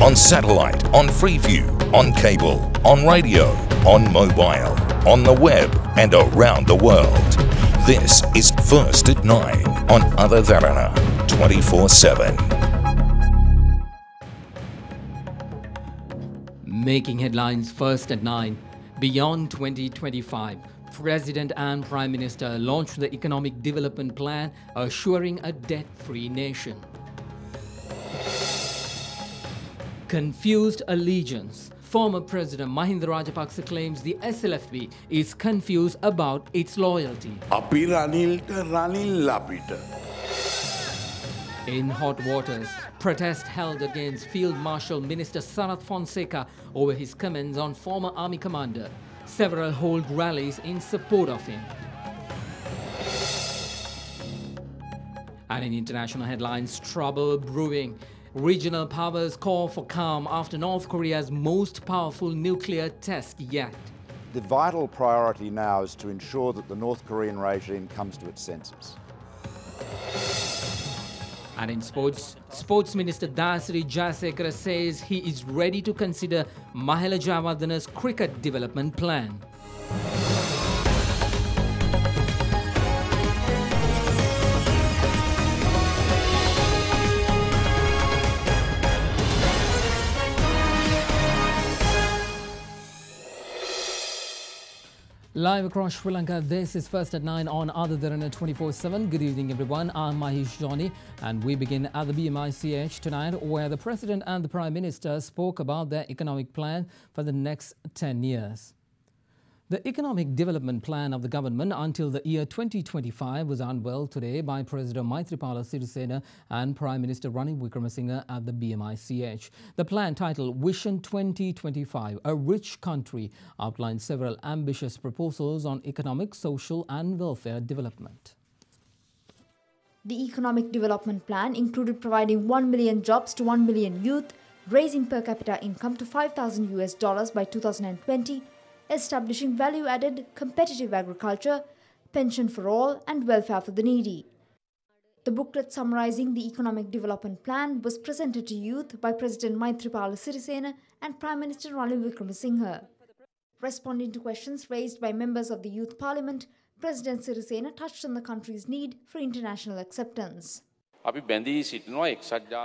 on satellite, on Freeview, on cable, on radio, on mobile, on the web and around the world. This is First at 9 on Other Derana 24/7. Making headlines first at 9. Beyond 2025, President and Prime Minister launched the Economic Development Plan, assuring a debt-free nation. Confused allegiance. Former President Mahinda Rajapaksa claims the SLFP is confused about its loyalty. In hot waters, protest held against Field Marshal Minister Sarath Fonseca over his comments on former army commander. Several hold rallies in support of him. And in international headlines, trouble brewing. Regional powers call for calm after North Korea's most powerful nuclear test yet. The vital priority now is to ensure that the North Korean regime comes to its senses. And in sports, Sports Minister Dasari Jayasekara says he is ready to consider Mahela Jayawardena's cricket development plan. Live across Sri Lanka, this is First at 9 on Other Derana 24/7. Good evening, everyone. I'm Mahesh Johnny, and we begin at the BMICH tonight, where the President and the Prime Minister spoke about their economic plan for the next 10 years. The economic development plan of the government until the year 2025 was unveiled today by President Maithripala Sirisena and Prime Minister Ranil Wickremesinghe at the BMICH. The plan, titled Vision 2025, A Rich Country, outlines several ambitious proposals on economic, social and welfare development. The economic development plan included providing 1 million jobs to 1 million youth, raising per capita income to $5,000 by 2020, establishing value-added, competitive agriculture, pension for all and welfare for the needy. The booklet summarizing the economic development plan was presented to youth by President Maithripala Sirisena and Prime Minister Ranil Wickremesinghe. Responding to questions raised by members of the Youth Parliament, President Sirisena touched on the country's need for international acceptance.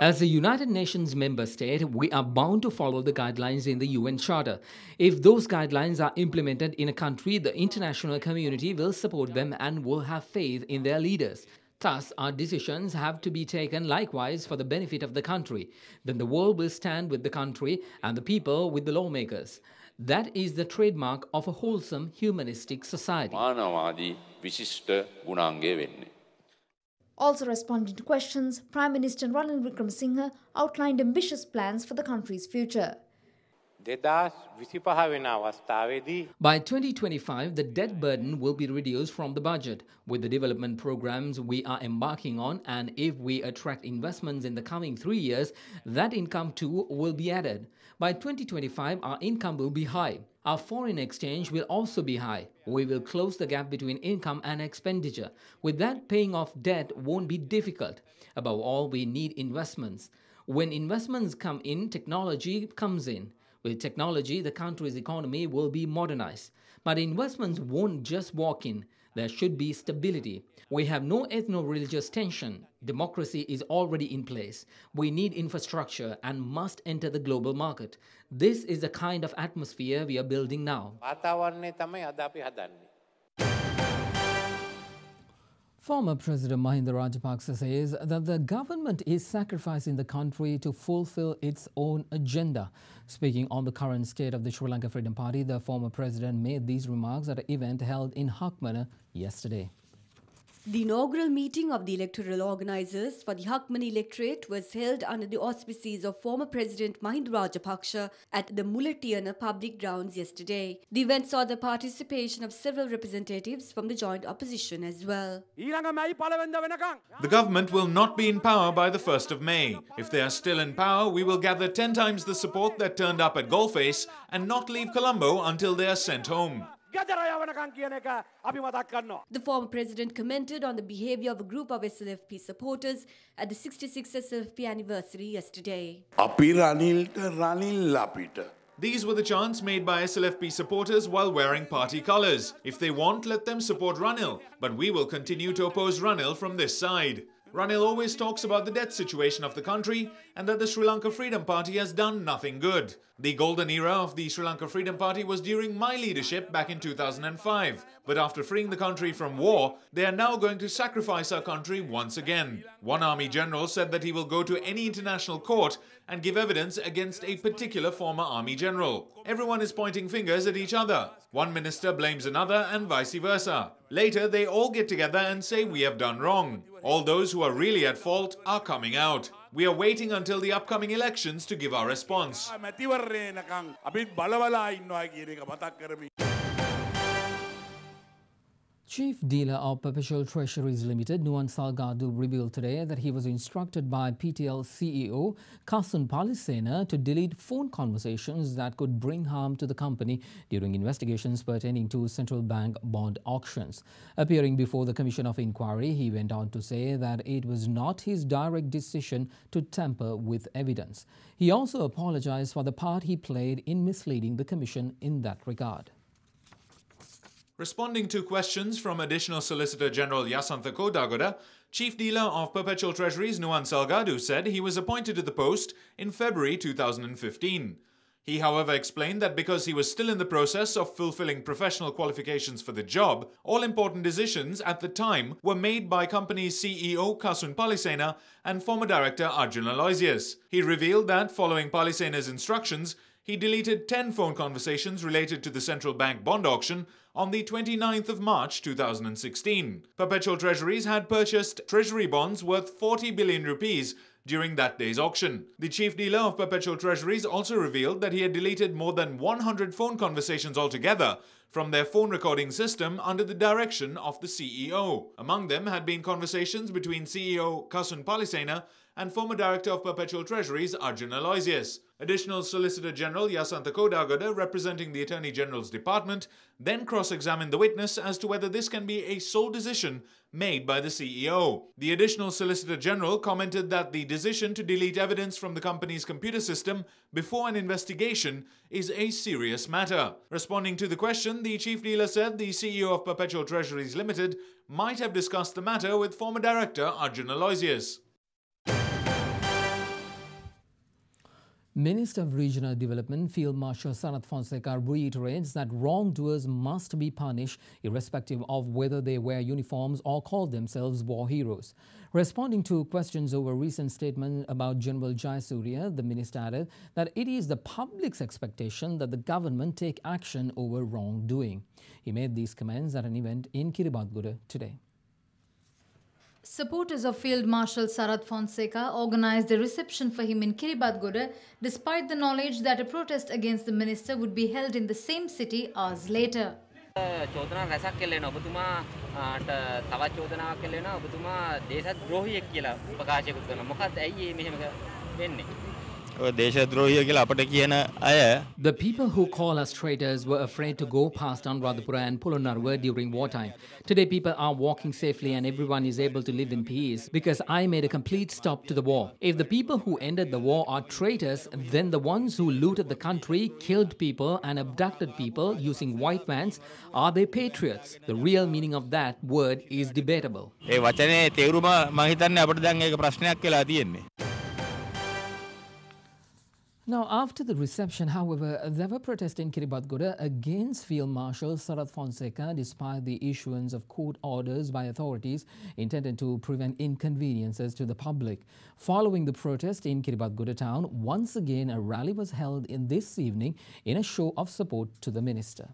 As a United Nations member state, we are bound to follow the guidelines in the UN Charter. If those guidelines are implemented in a country, the international community will support them and will have faith in their leaders. Thus, our decisions have to be taken likewise for the benefit of the country. Then the world will stand with the country and the people with the lawmakers. That is the trademark of a wholesome humanistic society. Also responding to questions, Prime Minister Ranil Wickremesinghe outlined ambitious plans for the country's future. By 2025, the debt burden will be reduced from the budget. With the development programs we are embarking on, and if we attract investments in the coming 3 years, that income too will be added. By 2025, our income will be high. Our foreign exchange will also be high. We will close the gap between income and expenditure. With that, paying off debt won't be difficult. Above all, we need investments. When investments come in, technology comes in. With technology, the country's economy will be modernized. But investments won't just walk in. There should be stability. We have no ethno-religious tension. Democracy is already in place. We need infrastructure and must enter the global market. This is the kind of atmosphere we are building now. Former President Mahinda Rajapaksa says that the government is sacrificing the country to fulfill its own agenda. Speaking on the current state of the Sri Lanka Freedom Party, the former president made these remarks at an event held in Hakmana yesterday. The inaugural meeting of the electoral organisers for the Hakmana electorate was held under the auspices of former President Mahinda Rajapaksa at the Mulatiyana public grounds yesterday. The event saw the participation of several representatives from the joint opposition as well. The government will not be in power by the 1st of May. If they are still in power, we will gather 10 times the support that turned up at Golface and not leave Colombo until they are sent home. The former president commented on the behavior of a group of SLFP supporters at the 66th SLFP anniversary yesterday. These were the chants made by SLFP supporters while wearing party colours. If they want, let them support Ranil. But we will continue to oppose Ranil from this side. Ranil always talks about the debt situation of the country and that the Sri Lanka Freedom Party has done nothing good. The golden era of the Sri Lanka Freedom Party was during my leadership back in 2005. But after freeing the country from war, they are now going to sacrifice our country once again. One army general said that he will go to any international court and give evidence against a particular former army general. Everyone is pointing fingers at each other. One minister blames another and vice versa. Later, they all get together and say we have done wrong. All those who are really at fault are coming out. We are waiting until the upcoming elections to give our response. Chief Dealer of Perpetual Treasuries Limited, Nuwan Salgadu, revealed today that he was instructed by PTL CEO Kasun Palisena to delete phone conversations that could bring harm to the company during investigations pertaining to central bank bond auctions. Appearing before the Commission of Inquiry, he went on to say that it was not his direct decision to tamper with evidence. He also apologized for the part he played in misleading the Commission in that regard. Responding to questions from Additional Solicitor General Yasantha Kodagoda, Chief Dealer of Perpetual Treasuries Nuwan Salgadu said he was appointed to the post in February 2015. He, however, explained that because he was still in the process of fulfilling professional qualifications for the job, all important decisions at the time were made by company's CEO Kasun Palisena and former director Arjun Aloysius. He revealed that following Palisena's instructions, he deleted 10 phone conversations related to the central bank bond auction on the 29th of March 2016. Perpetual Treasuries had purchased treasury bonds worth 40 billion rupees during that day's auction. The chief dealer of Perpetual Treasuries also revealed that he had deleted more than 100 phone conversations altogether from their phone recording system under the direction of the CEO. Among them had been conversations between CEO Kasun Palisena and former Director of Perpetual Treasuries Arjun Aloysius. Additional Solicitor General Yasantha Kodagoda, representing the Attorney General's Department, then cross-examined the witness as to whether this can be a sole decision made by the CEO. The Additional Solicitor General commented that the decision to delete evidence from the company's computer system before an investigation is a serious matter. Responding to the question, the Chief Dealer said the CEO of Perpetual Treasuries Limited might have discussed the matter with former Director Arjun Aloysius. Minister of Regional Development Field Marshal Sarath Fonseca reiterates that wrongdoers must be punished irrespective of whether they wear uniforms or call themselves war heroes. Responding to questions over recent statement about General Jayasuriya, the minister added that it is the public's expectation that the government take action over wrongdoing. He made these comments at an event in Kiribati today. Supporters of Field Marshal Sarath Fonseca organized a reception for him in Kiribati despite the knowledge that a protest against the minister would be held in the same city hours later. The people who call us traitors were afraid to go past Anuradhapura and Polonnaruwa during wartime. Today people are walking safely and everyone is able to live in peace because I made a complete stop to the war. If the people who ended the war are traitors, then the ones who looted the country, killed people and abducted people using white vans, are they patriots? The real meaning of that word is debatable. Now, after the reception, however, there were protests in Kiribati against Field Marshal Sarath Fonseca despite the issuance of court orders by authorities intended to prevent inconveniences to the public. Following the protest in Kiribati town, once again a rally was held in this evening in a show of support to the minister.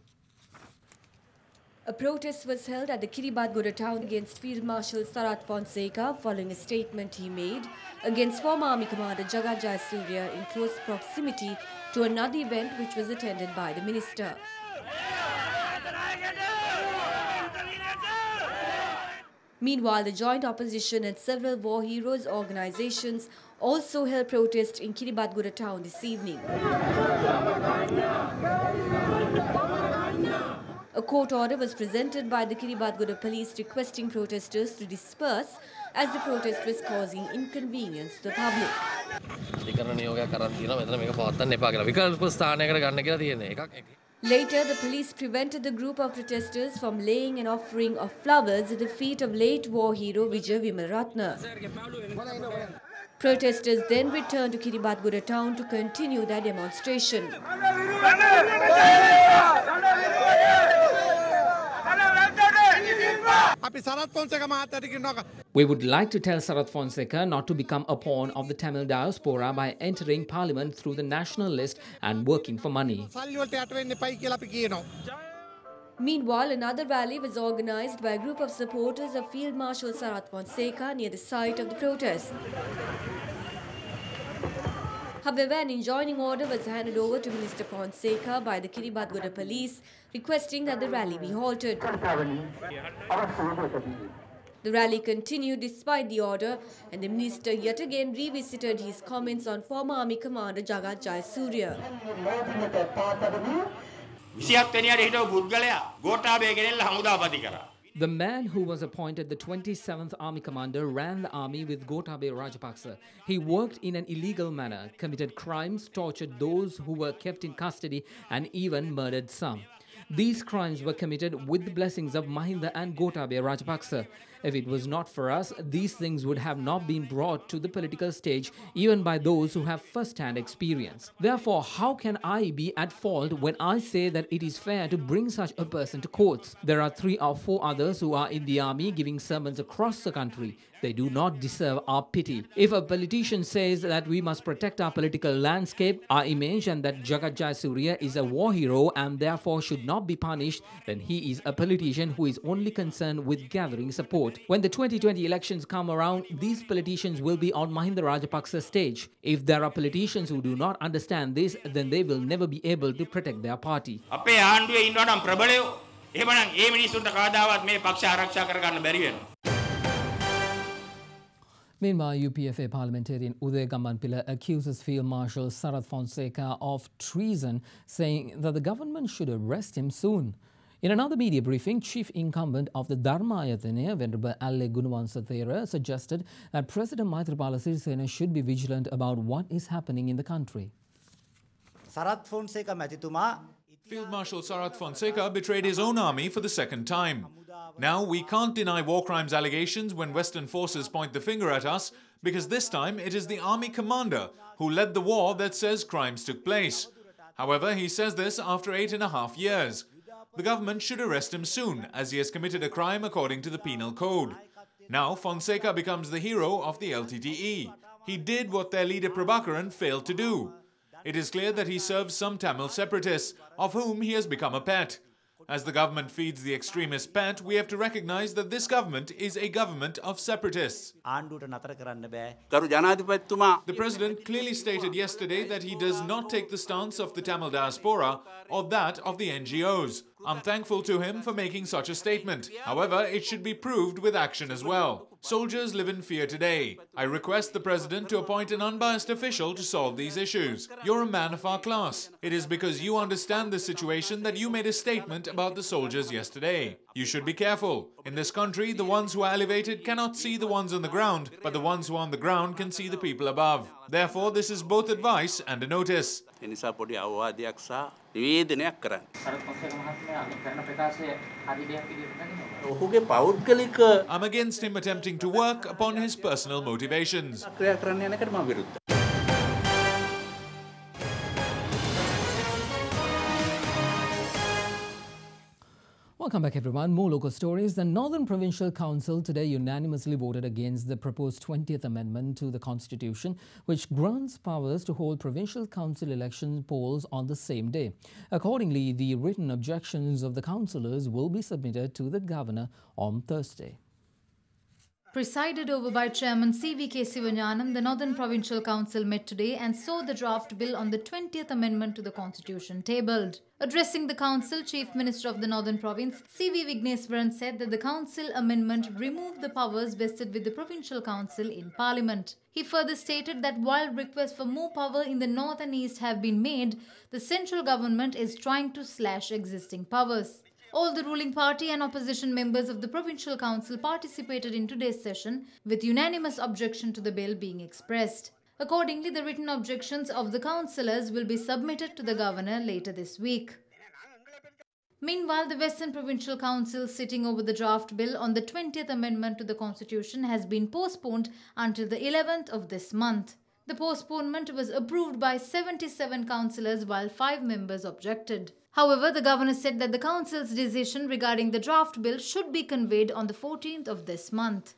A protest was held at the Kiribati town against Field Marshal Sarath Fonseca following a statement he made against former Army Commander Jagat Jayasuriya in close proximity to another event which was attended by the minister. Meanwhile, the joint opposition and several war heroes organizations also held protests in Kiribati town this evening. A court order was presented by the Kiribati police requesting protesters to disperse as the protest was causing inconvenience to the public. Later, the police prevented the group of protesters from laying an offering of flowers at the feet of late war hero Vijay Vimalratna. Protesters then returned to Kiribati town to continue their demonstration. We would like to tell Sarath Fonseca not to become a pawn of the Tamil diaspora by entering parliament through the national list and working for money. Meanwhile, another rally was organized by a group of supporters of Field Marshal Sarath Fonseca near the site of the protest. However, an enjoining order was handed over to Minister Fonseca by the Kiribati police, requesting that the rally be halted. The rally continued despite the order, and the minister yet again revisited his comments on former Army Commander Jagat Jayasuriya. The man who was appointed the 27th Army Commander ran the army with Gotabaya Rajapaksa. He worked in an illegal manner, committed crimes, tortured those who were kept in custody, and even murdered some. These crimes were committed with the blessings of Mahinda and Gotabaya Rajapaksa. If it was not for us, these things would have not been brought to the political stage even by those who have first-hand experience. Therefore, how can I be at fault when I say that it is fair to bring such a person to courts? There are 3 or 4 others who are in the army giving sermons across the country. They do not deserve our pity. If a politician says that we must protect our political landscape, our image, and that Jagat Jayasuriya is a war hero and therefore should not be punished, then he is a politician who is only concerned with gathering support. When the 2020 elections come around, these politicians will be on Mahinda Rajapaksa's stage. If there are politicians who do not understand this, then they will never be able to protect their party. Meanwhile, UPFA parliamentarian Uday Gammanpilla accuses Field Marshal Sarath Fonseca of treason, saying that the government should arrest him soon. In another media briefing, chief incumbent of the Dharma Ayathane, Venerable Alle Gunawansathera, suggested that President Maithripala Sirisena should be vigilant about what is happening in the country. Sarath Fonseca Matituma. Field Marshal Sarath Fonseca betrayed his own army for the second time. Now, we can't deny war crimes allegations when Western forces point the finger at us, because this time it is the army commander who led the war that says crimes took place. However, he says this after 8.5 years. The government should arrest him soon, as he has committed a crime according to the penal code. Now, Fonseca becomes the hero of the LTTE. He did what their leader Prabhakaran failed to do. It is clear that he serves some Tamil separatists, of whom he has become a pet. As the government feeds the extremist pet, we have to recognize that this government is a government of separatists. The president clearly stated yesterday that he does not take the stance of the Tamil diaspora or that of the NGOs. I'm thankful to him for making such a statement. However, it should be proved with action as well. Soldiers live in fear today. I request the president to appoint an unbiased official to solve these issues. You're a man of our class. It is because you understand this situation that you made a statement about the soldiers yesterday. You should be careful. In this country, the ones who are elevated cannot see the ones on the ground, but the ones who are on the ground can see the people above. Therefore, this is both advice and a notice. I'm against him attempting to work upon his personal motivations. Welcome back, everyone. More local stories. The Northern Provincial Council today unanimously voted against the proposed 20th Amendment to the Constitution, which grants powers to hold provincial council election polls on the same day. Accordingly, the written objections of the councillors will be submitted to the Governor on Thursday. Presided over by Chairman C.V.K. Sivanyanam, the Northern Provincial Council met today and saw the draft bill on the 20th Amendment to the Constitution tabled. Addressing the Council, Chief Minister of the Northern Province, C.V. Vigneswaran, said that the Council amendment removed the powers vested with the Provincial Council in Parliament. He further stated that while requests for more power in the North and East have been made, the central government is trying to slash existing powers. All the ruling party and opposition members of the Provincial Council participated in today's session, with unanimous objection to the bill being expressed. Accordingly, the written objections of the councillors will be submitted to the Governor later this week. Meanwhile, the Western Provincial Council sitting over the draft bill on the 20th Amendment to the Constitution has been postponed until the 11th of this month. The postponement was approved by 77 councillors while 5 members objected. However, the Governor said that the Council's decision regarding the draft bill should be conveyed on the 14th of this month.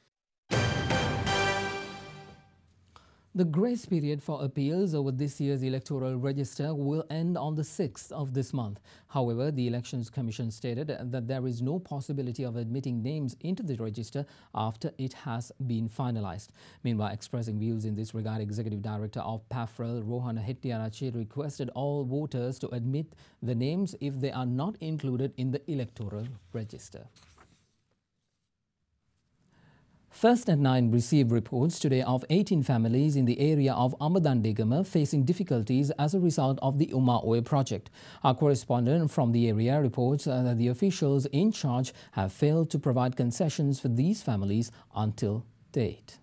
The grace period for appeals over this year's electoral register will end on the 6th of this month. However, the Elections Commission stated that there is no possibility of admitting names into the register after it has been finalized. Meanwhile, expressing views in this regard, Executive Director of PAFREL, Rohana Hettiarachchi, requested all voters to admit the names if they are not included in the electoral register. First at 9 received reports today of 18 families in the area of Ambadandegama facing difficulties as a result of the Uma Oil project. Our correspondent from the area reports that the officials in charge have failed to provide concessions for these families until date.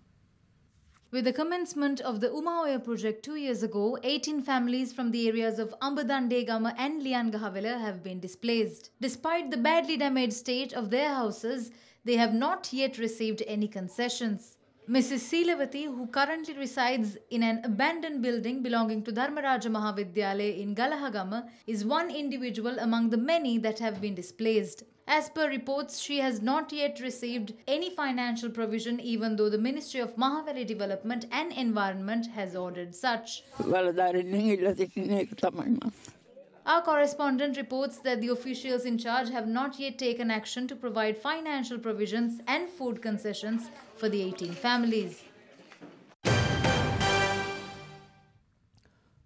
With the commencement of the Uma Oil project 2 years ago, 18 families from the areas of Ambadandegama and Liangahavela have been displaced. Despite the badly damaged state of their houses, they have not yet received any concessions. Mrs. Seelavati, who currently resides in an abandoned building belonging to Dharmaraja Mahavidyalaya in Galahagama, is one individual among the many that have been displaced. As per reports, she has not yet received any financial provision, even though the Ministry of Mahaweli Development and Environment has ordered such. Our correspondent reports that the officials in charge have not yet taken action to provide financial provisions and food concessions for the 18 families.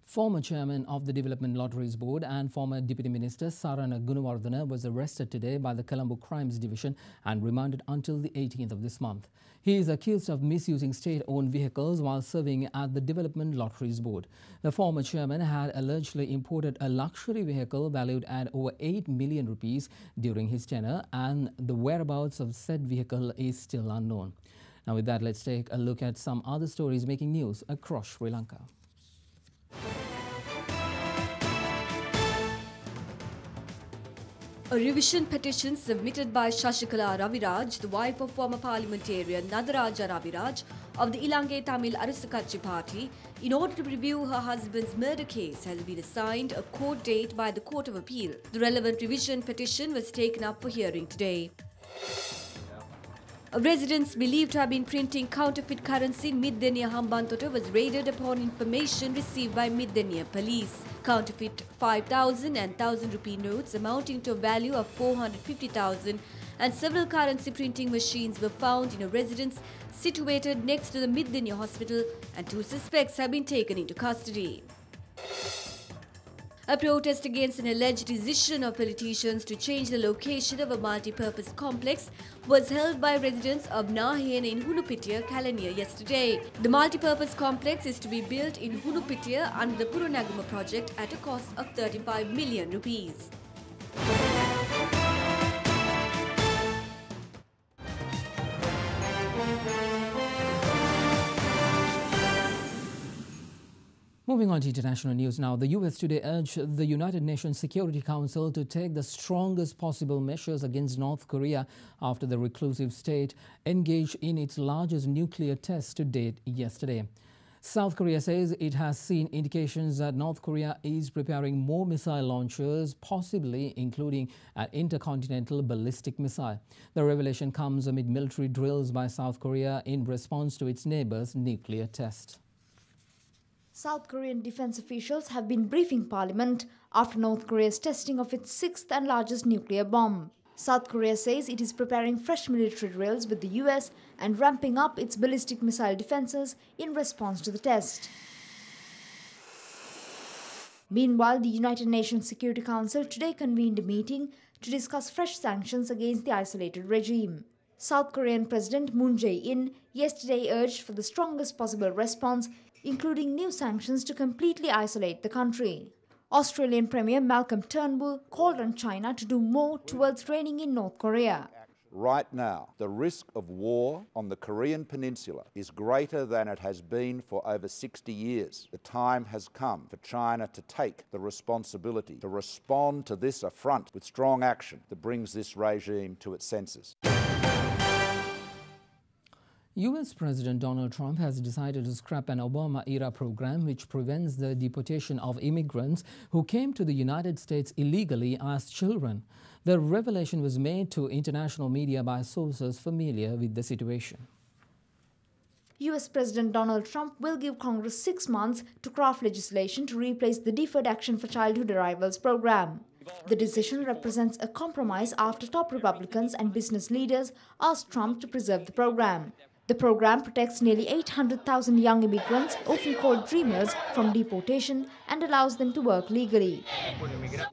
Former chairman of the Development Lotteries Board and former Deputy Minister Sarana Gunawardena was arrested today by the Colombo Crimes Division and remanded until the 18th of this month. He is accused of misusing state-owned vehicles while serving at the Development Lotteries Board. The former chairman had allegedly imported a luxury vehicle valued at over 8 million rupees during his tenure, and the whereabouts of said vehicle is still unknown. Now with that, let's take a look at some other stories making news across Sri Lanka. A revision petition submitted by Shashikala Raviraj, the wife of former parliamentarian Nadaraja Raviraj of the Ilange Tamil Arusakatchi party, in order to review her husband's murder case, has been assigned a court date by the Court of Appeal. The relevant revision petition was taken up for hearing today. A residence believed to have been printing counterfeit currency in Middenia Hambantota was raided upon information received by Middenia police. Counterfeit 5,000 and 1,000 rupee notes amounting to a value of 450,000 and several currency printing machines were found in a residence situated next to the Middenia hospital, and 2 suspects have been taken into custody. A protest against an alleged decision of politicians to change the location of a multi-purpose complex was held by residents of Nahene in Hunupitiya, Kalaniya yesterday. The multi-purpose complex is to be built in Hunupitiya under the Purunagama project at a cost of 35 million rupees. Moving on to international news now, the US today urged the United Nations Security Council to take the strongest possible measures against North Korea after the reclusive state engaged in its largest nuclear test to date yesterday. South Korea says it has seen indications that North Korea is preparing more missile launchers, possibly including an intercontinental ballistic missile. The revelation comes amid military drills by South Korea in response to its neighbor's nuclear test. South Korean defense officials have been briefing Parliament after North Korea's testing of its 6th and largest nuclear bomb. South Korea says it is preparing fresh military drills with the US and ramping up its ballistic missile defenses in response to the test. Meanwhile, the United Nations Security Council today convened a meeting to discuss fresh sanctions against the isolated regime. South Korean President Moon Jae-in yesterday urged for the strongest possible response, including new sanctions to completely isolate the country. Australian Premier Malcolm Turnbull called on China to do more towards reining in North Korea. Right now, the risk of war on the Korean Peninsula is greater than it has been for over 60 years. The time has come for China to take the responsibility to respond to this affront with strong action that brings this regime to its senses. US President Donald Trump has decided to scrap an Obama-era program which prevents the deportation of immigrants who came to the United States illegally as children. The revelation was made to international media by sources familiar with the situation. US President Donald Trump will give Congress 6 months to craft legislation to replace the Deferred Action for Childhood Arrivals program. The decision represents a compromise after top Republicans and business leaders asked Trump to preserve the program. The program protects nearly 800,000 young immigrants, often called dreamers, from deportation and allows them to work legally.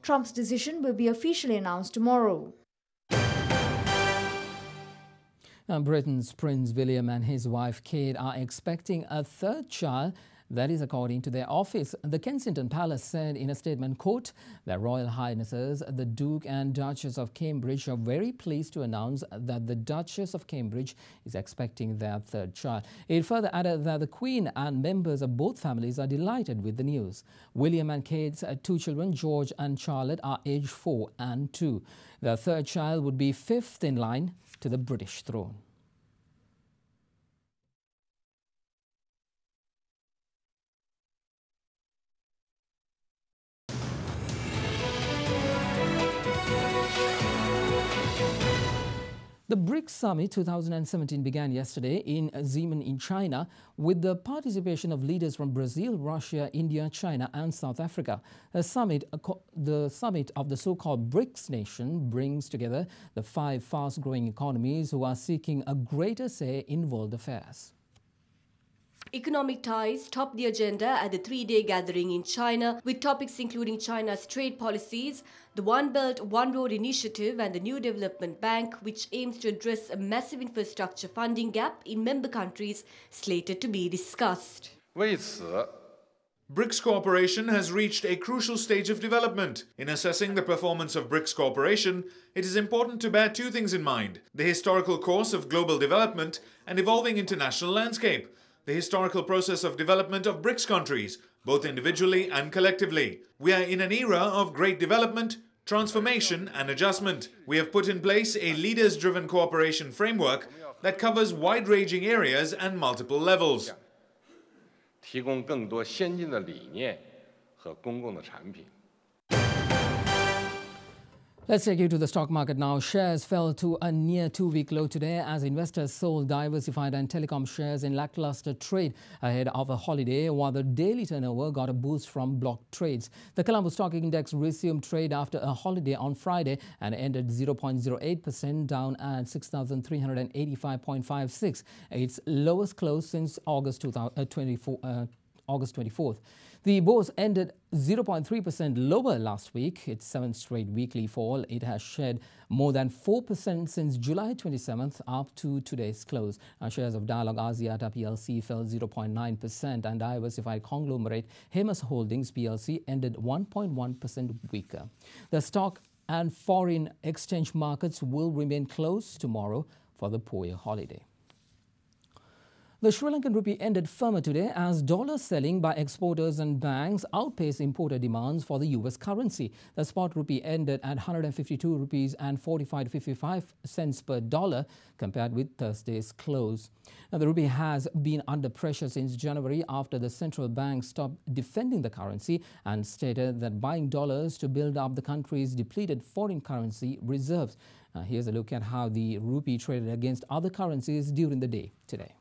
Trump's decision will be officially announced tomorrow. Britain's Prince William and his wife Kate are expecting a third child. That is according to their office. The Kensington Palace said in a statement, quote, "Their Royal Highnesses, the Duke and Duchess of Cambridge are very pleased to announce that the Duchess of Cambridge is expecting their third child." It further added that the Queen and members of both families are delighted with the news. William and Kate's 2 children, George and Charlotte, are aged 4 and 2. Their third child would be 5th in line to the British throne. The BRICS Summit 2017 began yesterday in Xiamen in China with the participation of leaders from Brazil, Russia, India, China and South Africa. The summit of the so-called BRICS nation brings together the 5 fast-growing economies who are seeking a greater say in world affairs. Economic ties topped the agenda at the 3-day gathering in China, with topics including China's trade policies, the One Belt, One Road initiative and the New Development Bank, which aims to address a massive infrastructure funding gap in member countries, slated to be discussed. BRICS cooperation has reached a crucial stage of development. In assessing the performance of BRICS cooperation, it is important to bear 2 things in mind: the historical course of global development and evolving international landscape. The historical process of development of BRICS countries, both individually and collectively. We are in an era of great development, transformation and adjustment. We have put in place a leaders-driven cooperation framework that covers wide-ranging areas and multiple levels. 提供更多先进的理念和公共的产品。 Let's take you to the stock market now. Shares fell to a near 2-week low today as investors sold diversified and telecom shares in lackluster trade ahead of a holiday, while the daily turnover got a boost from block trades. The Colombo Stock Index resumed trade after a holiday on Friday and ended 0.08% down at 6,385.56, its lowest close since August 24th. The Bourse ended 0.3% lower last week, its 7th straight weekly fall. It has shed more than 4% since July 27th up to today's close. Shares of Dialog Asiata PLC fell 0.9% and diversified conglomerate Hemas Holdings PLC ended 1.1% weaker. The stock and foreign exchange markets will remain closed tomorrow for the Poya holiday. The Sri Lankan rupee ended firmer today as dollar selling by exporters and banks outpaced importer demands for the US currency. The spot rupee ended at 152 rupees and 45 cents per dollar compared with Thursday's close. Now, the rupee has been under pressure since January after the central bank stopped defending the currency and stated that buying dollars to build up the country's depleted foreign currency reserves. Here's a look at how the rupee traded against other currencies during the day today.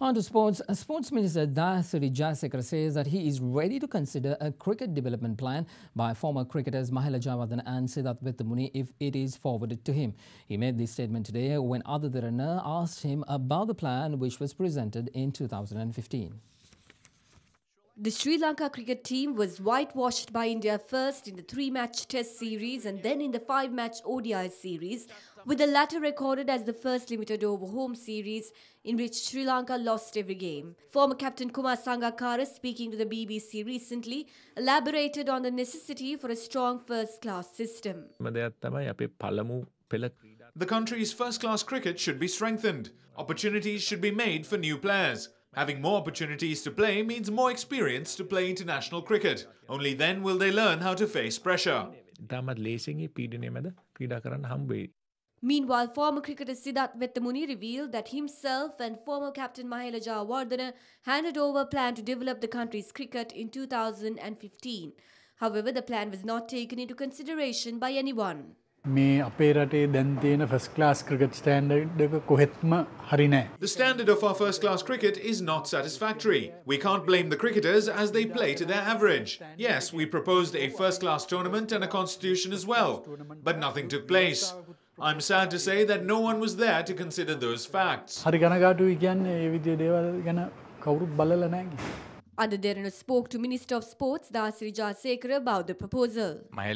On to sports, Sports Minister Dasuri Jayasekara says that he is ready to consider a cricket development plan by former cricketers Mahela Jayawardene and Siddharth Vettamuni if it is forwarded to him. He made this statement today when Derana asked him about the plan which was presented in 2015. The Sri Lanka cricket team was whitewashed by India first in the 3-match Test series and then in the 5-match ODI series, with the latter recorded as the first limited-over home series in which Sri Lanka lost every game. Former captain Kumar Sangakkara, speaking to the BBC recently, elaborated on the necessity for a strong first-class system. The country's first-class cricket should be strengthened. Opportunities should be made for new players. Having more opportunities to play means more experience to play international cricket. Only then will they learn how to face pressure. Meanwhile, former cricketer Siddharth Vettamuni revealed that himself and former captain Mahela Jayawardene handed over a plan to develop the country's cricket in 2015. However, the plan was not taken into consideration by anyone. The standard of our first-class cricket is not satisfactory. We can't blame the cricketers as they play to their average. Yes, we proposed a first-class tournament and a constitution as well, but nothing took place. I'm sad to say that no one was there to consider those facts. Derana spoke to Minister of Sports Dasuri Jayasekara about the proposal. I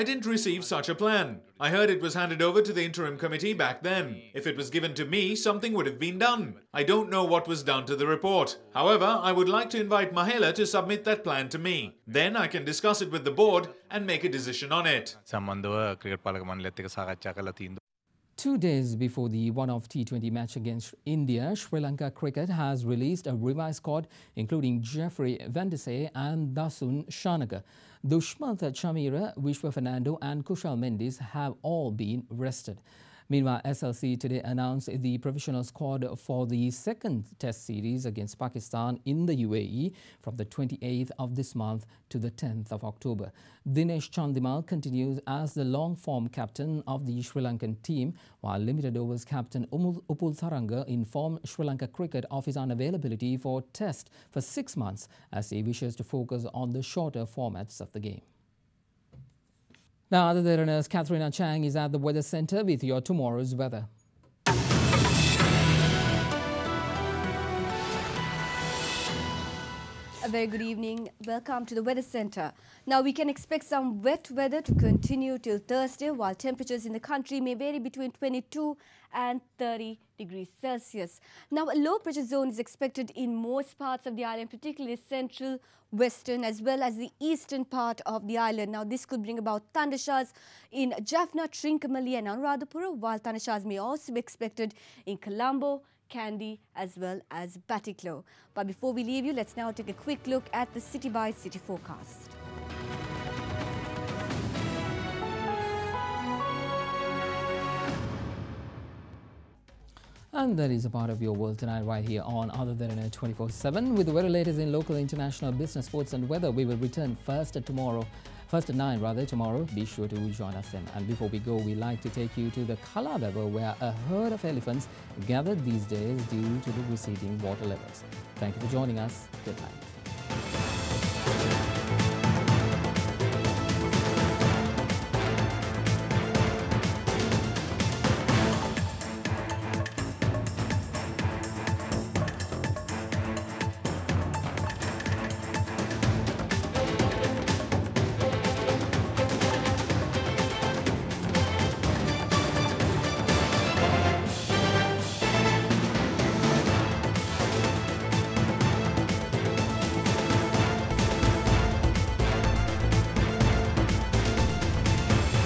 didn't receive such a plan. I heard it was handed over to the interim committee back then. If it was given to me, something would have been done. I don't know what was done to the report. However, I would like to invite Mahela to submit that plan to me. Then I can discuss it with the board and make a decision on it. 2 days before the one-off T20 match against India, Sri Lanka Cricket has released a revised squad including Jeffrey Vendese and Dasun Shanaka. Dushmanth Chamira, Vishwa Fernando and Kushal Mendis have all been rested. Meanwhile, SLC today announced the provisional squad for the second Test series against Pakistan in the UAE from the 28th of this month to the 10th of October. Dinesh Chandimal continues as the long-form captain of the Sri Lankan team, while limited overs captain Upul Tharanga informed Sri Lanka Cricket of his unavailability for Test for 6 months as he wishes to focus on the shorter formats of the game. Now, Derana's Katharina Chang is at the Weather Centre with your tomorrow's weather. A very good evening. Welcome to the Weather Centre. Now, we can expect some wet weather to continue till Thursday, while temperatures in the country may vary between 22 and 30 degrees Celsius. Now, a low pressure zone is expected in most parts of the island, particularly central, western as well as the eastern part of the island. Now, this could bring about thundershowers in Jaffna, Trincomalee and Anuradhapura, while thundershowers may also be expected in Colombo, Kandy as well as Batticaloa. But before we leave you, let's now take a quick look at the city by city forecast. And that is a part of your world tonight right here on Derana 24/7 with the very latest in local, international, business, sports and weather. We will return first at 9 tomorrow. Be sure to join us then. And before we go, we like to take you to the Kala River where a herd of elephants gathered these days due to the receding water levels. Thank you for joining us. Good night.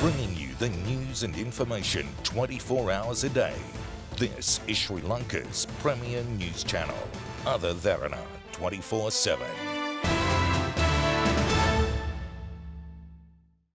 Bringing you the news and information 24 hours a day. This is Sri Lanka's premier news channel, Derana 24/7.